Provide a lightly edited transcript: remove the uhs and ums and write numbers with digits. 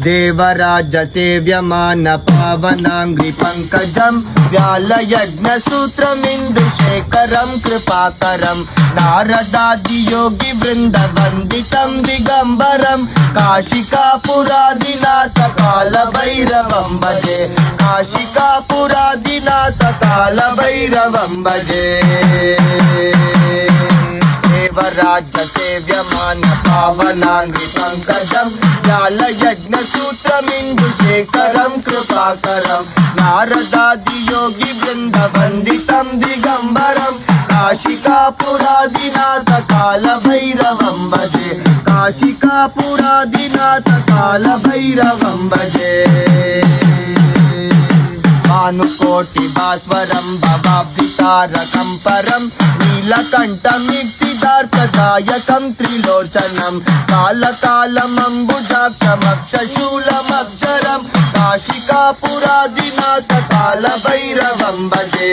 देवराज सेव्यमान पावनांग्रि पंकजं व्यालयज्ञसूत्रमिन्दुशेखरं कृपाकरं नारदादि योगी वृंद वंदितं दिगंबरं काशिकापुरादिनाथ कालभैरवं भजे काशिकापुरादिनाथ कालभैरवं भजे देवराज सेव्यमान पावनांग्रि पंकजं व्यालयज्ञसूत्रमिन्दुशेखरं कृपाकरं नारदादि योगी वृंद वंदितं दिगंबरं काशिकापुरादिनाथ कालभैरवं भजे काशिकापुरादिनाथ कालभैरवं भजे भानुकोटि भास्वरं भवाब्धितारकं परं नीलकण्ठमित्तिदार्थदायकं त्रिलोचनं कालकालमम्बुजाक्षमक्षशूलमक्षरं काशिकापुरादिनाथ कालभैरवं भजे।